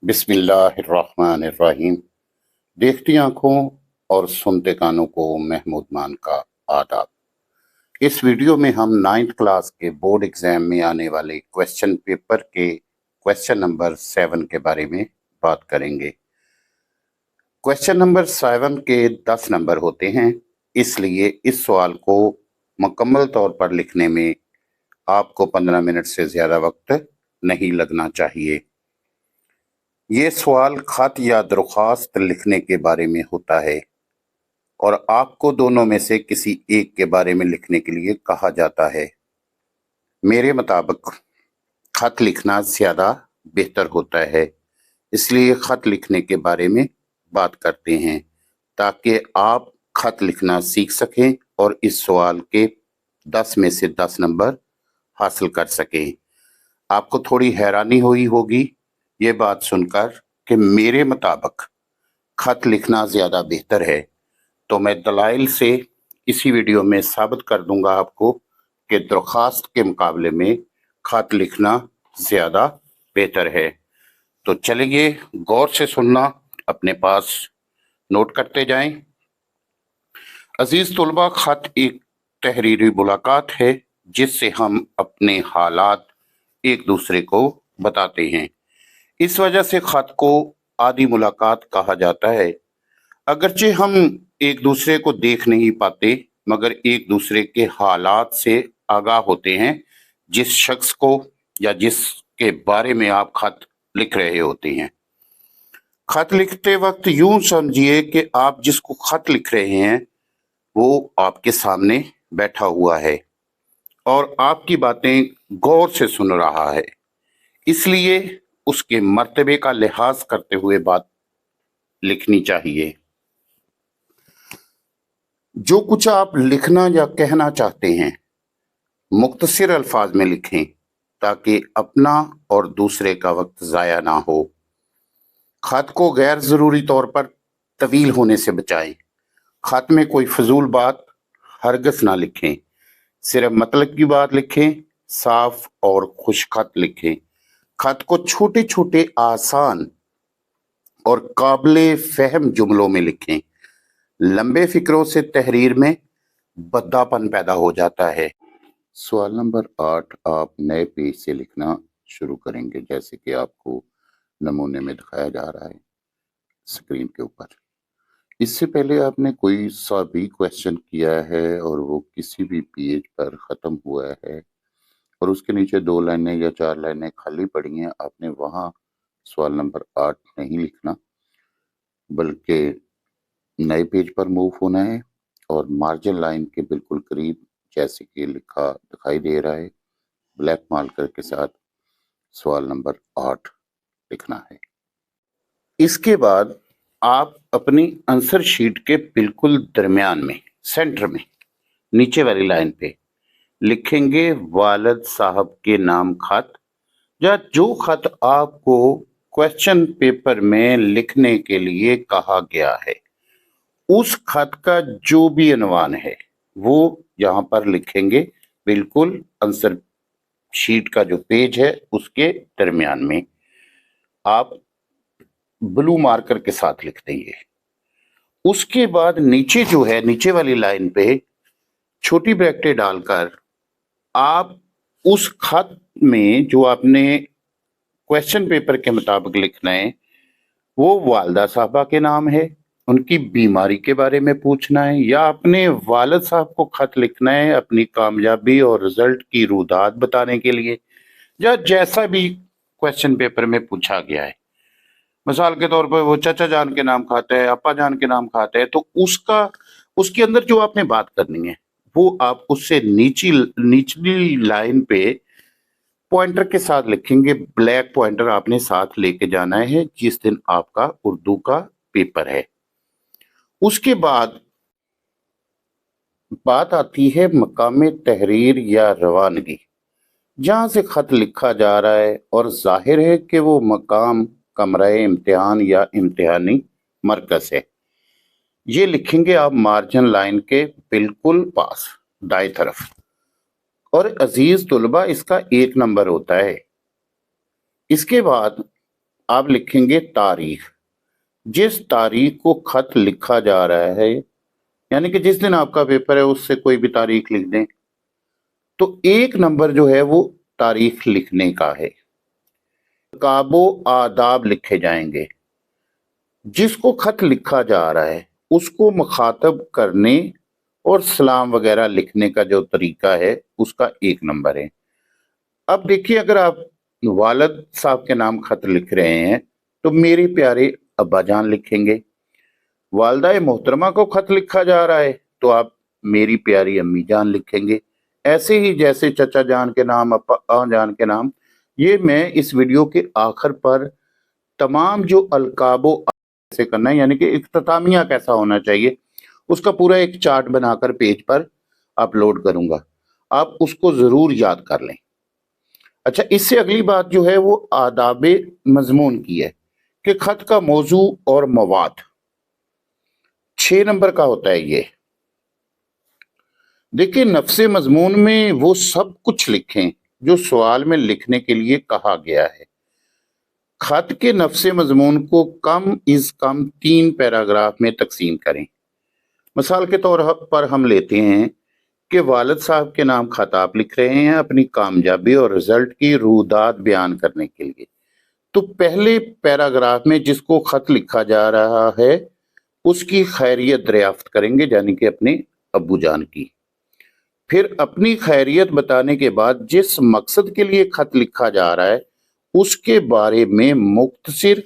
बिस्मिल्लाहिर्रहमानिर्रहीम। देखती आंखों और सुनते कानों को महमूद मान का आदाब। इस वीडियो में हम 9th क्लास के बोर्ड एग्जाम में आने वाले क्वेश्चन पेपर के क्वेश्चन नंबर 7 के बारे में बात करेंगे। क्वेश्चन नंबर 7 के 10 नंबर होते हैं, इसलिए इस सवाल को मुकम्मल तौर पर लिखने में आपको 15 मिनट से ज़्यादा वक्त नहीं लगना चाहिए। ये सवाल खत या दरख्वास्त लिखने के बारे में होता है और आपको दोनों में से किसी एक के बारे में लिखने के लिए कहा जाता है। मेरे मुताबिक खत लिखना ज़्यादा बेहतर होता है, इसलिए खत लिखने के बारे में बात करते हैं ताकि आप खत लिखना सीख सकें और इस सवाल के 10 में से 10 नंबर हासिल कर सकें। आपको थोड़ी हैरानी हुई होगी ये बात सुनकर कि मेरे मुताबिक खत लिखना ज़्यादा बेहतर है, तो मैं दलाइल से इसी वीडियो में साबित कर दूंगा आपको कि दरख्वास्त के मुकाबले में खत लिखना ज़्यादा बेहतर है। तो चलिए गौर से सुनना, अपने पास नोट करते जाएं। अजीज तुलबा, खत एक तहरीरी मुलाकात है जिससे हम अपने हालात एक दूसरे को बताते हैं। इस वजह से खत को आदि मुलाकात कहा जाता है। अगरचे हम एक दूसरे को देख नहीं पाते, मगर एक दूसरे के हालात से आगाह होते हैं जिस शख्स को या जिसके बारे में आप खत लिख रहे होते हैं। खत लिखते वक्त यूं समझिए कि आप जिसको खत लिख रहे हैं वो आपके सामने बैठा हुआ है और आपकी बातें गौर से सुन रहा है, इसलिए उसके मर्तबे का लिहाज करते हुए बात लिखनी चाहिए। जो कुछ आप लिखना या कहना चाहते हैं मुख्तसर अल्फाज में लिखें ताकि अपना और दूसरे का वक्त ज़ाया ना हो। खत को गैर ज़रूरी तौर पर तवील होने से बचाएं। खत में कोई फजूल बात हरगिज़ ना लिखें, सिर्फ मतलब की बात लिखें। साफ और खुश खत लिखें। खत को छोटे छोटे आसान और काबिले फहम जुमलों में लिखें। लंबे फिक्रों से तहरीर में बद्दापन पैदा हो जाता है। सवाल नंबर 8 आप नए पेज से लिखना शुरू करेंगे, जैसे कि आपको नमूने में दिखाया जा रहा है स्क्रीन के ऊपर। इससे पहले आपने कोई सा भी क्वेश्चन किया है और वो किसी भी पेज पर ख़त्म हुआ है और उसके नीचे 2 लाइनें या 4 लाइनें खाली पड़ी हैं, आपने वहाँ सवाल नंबर 8 नहीं लिखना, बल्कि नए पेज पर मूव होना है और मार्जिन लाइन के बिल्कुल करीब, जैसे कि लिखा दिखाई दे रहा है ब्लैक मार्कर के साथ, सवाल नंबर 8 लिखना है। इसके बाद आप अपनी आंसर शीट के बिल्कुल दरमियान में, सेंटर में, नीचे वाली लाइन पे लिखेंगे वालिद साहब के नाम खत, या जो खत आपको क्वेश्चन पेपर में लिखने के लिए कहा गया है उस खत का जो भी अनवान है वो यहाँ पर लिखेंगे, बिल्कुल आंसर शीट का जो पेज है उसके दरमियान में आप ब्लू मार्कर के साथ लिख देंगे। उसके बाद नीचे जो है, नीचे वाली लाइन पे छोटी ब्रैकेट डालकर आप उस खत में जो आपने क्वेश्चन पेपर के मुताबिक लिखना है वो वालदा साहबा के नाम है, उनकी बीमारी के बारे में पूछना है, या अपने वालिद साहब को खत लिखना है अपनी कामयाबी और रिजल्ट की रुदात बताने के लिए, या जैसा भी क्वेश्चन पेपर में पूछा गया है। मिसाल के तौर पर वो चाचा जान के नाम खाता है, अपा जान के नाम खाता है, तो उसके अंदर जो आपने बात करनी है वो आप उससे निचली लाइन पे पॉइंटर के साथ लिखेंगे। ब्लैक पॉइंटर आपने साथ लेके जाना है जिस दिन आपका उर्दू का पेपर है। उसके बाद बात आती है मकाम तहरीर या रवानगी, जहां से खत लिखा जा रहा है और जाहिर है कि वो मकाम कमरा इम्तिहान या इम्तिहानी मरकज है। ये लिखेंगे आप मार्जिन लाइन के बिल्कुल पास दाएं तरफ। और अजीज तुलबा, इसका 1 नंबर होता है। इसके बाद आप लिखेंगे तारीख। जिस तारीख को खत लिखा जा रहा है, यानी कि जिस दिन आपका पेपर है उससे कोई भी तारीख लिख दें, तो 1 नंबर जो है वो तारीख लिखने का है। काबो आदाब लिखे जाएंगे। जिसको खत लिखा जा रहा है उसको मुखातब करने और सलाम वगैरह लिखने का जो तरीका है उसका 1 नंबर है। अब देखिए, अगर आप वालिद साहब के नाम खत लिख रहे हैं तो मेरे प्यारे अब्बा जान लिखेंगे। वालदा मोहतरमा को खत लिखा जा रहा है तो आप मेरी प्यारी अम्मी जान लिखेंगे। ऐसे ही जैसे चचा जान के नाम, अप्पा जान के नाम, ये मैं इस वीडियो के आखिर पर तमाम जो अलकाबो से करना है, यानी कि इख्तितामिया कैसा होना चाहिए, उसका पूरा एक चार्ट बनाकर पेज पर अपलोड करूंगा। आप उसको जरूर याद कर लें। अच्छा, इससे अगली बात जो है वो आदाबे मजमून की है कि खत का मौजू और मवाद 6 नंबर का होता है। ये देखिए, नफ्से मजमून में वो सब कुछ लिखें जो सवाल में लिखने के लिए कहा गया है। खत के नफ्से मजमून को कम इज कम 3 पैराग्राफ में तकसीम करें। मिसाल के तौर पर हम लेते हैं कि वालिद साहब के नाम खत आप लिख रहे हैं अपनी कामयाबी और रिजल्ट की रूदात बयान करने के लिए, तो पहले पैराग्राफ में जिसको खत लिखा जा रहा है उसकी खैरियत दरियाफ्त करेंगे, यानी कि अपने अब्बू जान की। फिर अपनी खैरियत बताने के बाद जिस मकसद के लिए खत लिखा जा रहा है उसके बारे में मुख्तसर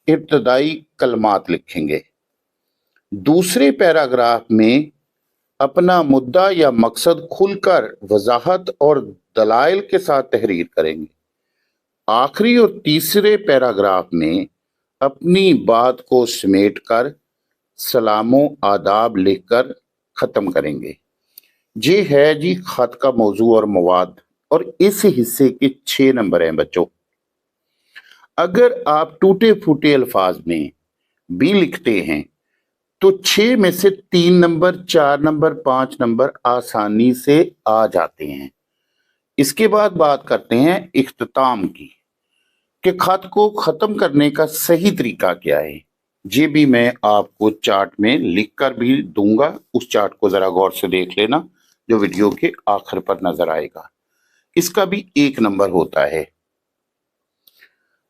इब्तदाई कलमात लिखेंगे। दूसरे पैराग्राफ में अपना मुद्दा या मकसद खुलकर वजाहत और दलाइल के साथ तहरीर करेंगे। आखिरी और तीसरे पैराग्राफ में अपनी बात को समेट कर सलामो आदाब लिखकर खत्म करेंगे। ये है जी खत का मौजू और मवाद, और इस हिस्से के 6 नंबर हैं बच्चों। अगर आप टूटे फूटे अल्फाज में भी लिखते हैं तो 6 में से 3 नंबर, 4 नंबर, 5 नंबर आसानी से आ जाते हैं। इसके बाद बात करते हैं इख्तिताम की, कि खत को खत्म करने का सही तरीका क्या है। ये भी मैं आपको चार्ट में लिख कर भी दूंगा, उस चार्ट को जरा गौर से देख लेना जो वीडियो के आखिर पर नजर आएगा। इसका भी 1 नंबर होता है।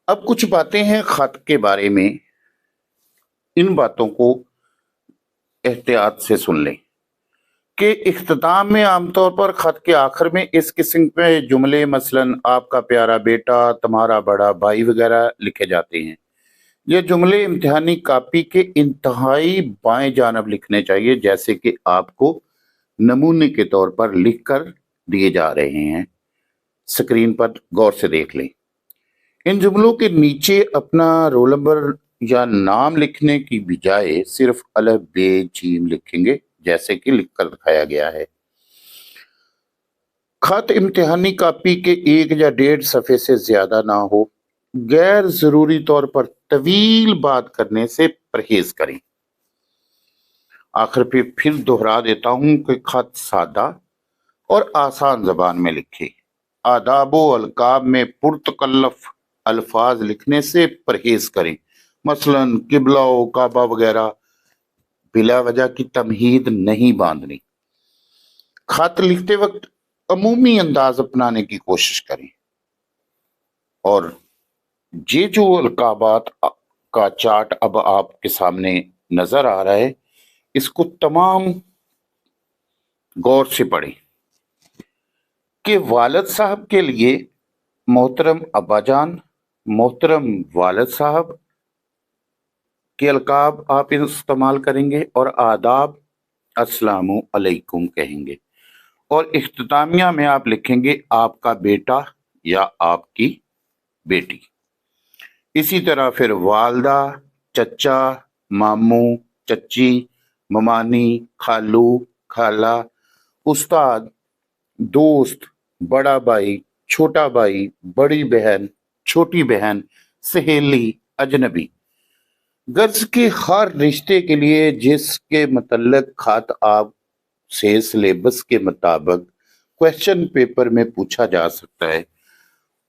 अब कुछ बातें हैं खत के बारे में, इन बातों को एहतियात से सुन लें कि इख्तिताम में आमतौर पर खत के आखिर में इस किस्म के जुमले, मसलन आपका प्यारा बेटा, तुम्हारा बड़ा भाई वगैरह लिखे जाते हैं। ये जुमले इम्तिहानी कॉपी के इंतहाई बाएं जानब लिखने चाहिए, जैसे कि आपको नमूने के तौर पर लिख कर दिए जा रहे हैं। स्क्रीन पर गौर से देख लें। इन जुमलों के नीचे अपना रोल नंबर या नाम लिखने की बजाय सिर्फ अलफ बे जीम लिखेंगे, जैसे कि लिखकर दिखाया गया है। खत इम्तिहानी कॉपी के 1 या 1.5 सफ़े से ज्यादा ना हो। गैर जरूरी तौर पर तवील बात करने से परहेज करें। आखिर पे फिर दोहरा देता हूं कि खत सादा और आसान जबान में लिखे। आदाबो अलकाब में पुरतकल्लफ अल्फाज लिखने से परहेज करें, मसलन किबला काबा वगैरह बिला वजह की तमहीद नहीं बांधनी। खत लिखते वक्त अमूमी अंदाज अपनाने की कोशिश करें। और ये जो अलकाबात का चार्ट अब आपके सामने नजर आ रहा है, इसको तमाम गौर से पढ़ें कि वालिद साहब के लिए मोहतरम अब्बाजान, मोहतरम वालिद साहब के अलकाब आप इस्तेमाल करेंगे और आदाब अस्सलामु अलैकुम कहेंगे। और इख्तितामिया में आप लिखेंगे आपका बेटा या आपकी बेटी। इसी तरह फिर वालदा, चचा, मामू, चची, ममानी, खालू, खाला, उस्ताद, दोस्त, बड़ा भाई, छोटा भाई, बड़ी बहन, छोटी बहन, सहेली, अजनबी। गर्ज के हर रिश्ते के लिए जिसके मतलब खत आप से सिलेबस के मुताबिक क्वेश्चन पेपर में पूछा जा सकता है,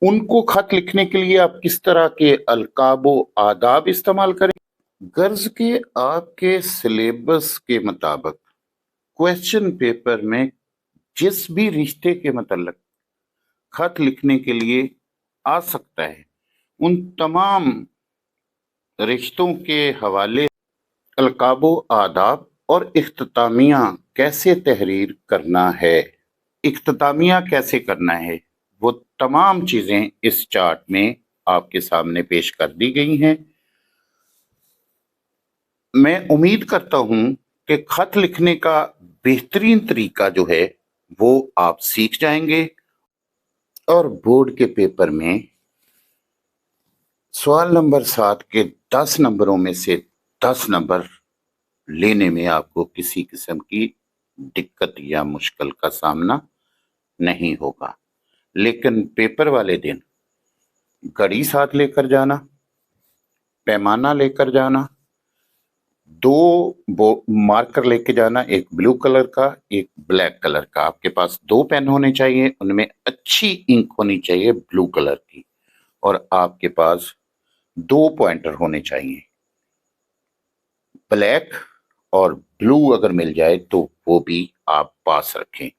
उनको खत लिखने के लिए आप किस तरह के अलकाब व आदाब इस्तेमाल करें? गर्ज के आपके सिलेबस के मुताबिक क्वेश्चन पेपर में जिस भी रिश्ते के मतलब खत लिखने के लिए आ सकता है, उन तमाम रिश्तों के हवाले अलकाब व आदाब और इख्तितामिया कैसे तहरीर करना है, इख्तितामिया कैसे करना है, वो तमाम चीजें इस चार्ट में आपके सामने पेश कर दी गई हैं। मैं उम्मीद करता हूं कि खत लिखने का बेहतरीन तरीका जो है वो आप सीख जाएंगे और बोर्ड के पेपर में सवाल नंबर 7 के 10 नंबरों में से 10 नंबर लेने में आपको किसी किस्म की दिक्कत या मुश्किल का सामना नहीं होगा। लेकिन पेपर वाले दिन घड़ी साथ लेकर जाना, पैमाना लेकर जाना, 2 मार्कर लेके जाना, एक ब्लू कलर का, एक ब्लैक कलर का। आपके पास 2 पेन होने चाहिए, उनमें अच्छी इंक होनी चाहिए ब्लू कलर की, और आपके पास 2 पॉइंटर होने चाहिए। ब्लैक और ब्लू अगर मिल जाए तो वो भी आप पास रखें।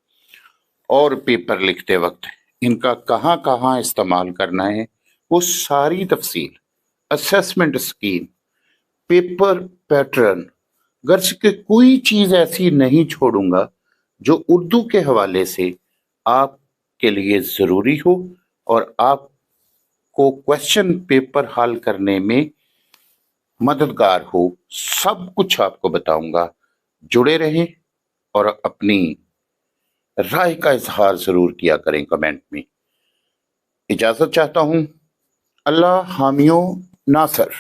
और पेपर लिखते वक्त इनका कहाँ कहाँ इस्तेमाल करना है वो सारी तफसील, असेसमेंट स्कीम, पेपर पैटर्न, गर्ज के कोई चीज ऐसी नहीं छोड़ूंगा जो उर्दू के हवाले से आपके लिए जरूरी हो और आपको क्वेश्चन पेपर हल करने में मददगार हो। सब कुछ आपको बताऊंगा। जुड़े रहें और अपनी राय का इजहार जरूर किया करें कमेंट में। इजाजत चाहता हूं। अल्लाह हामियो नासर।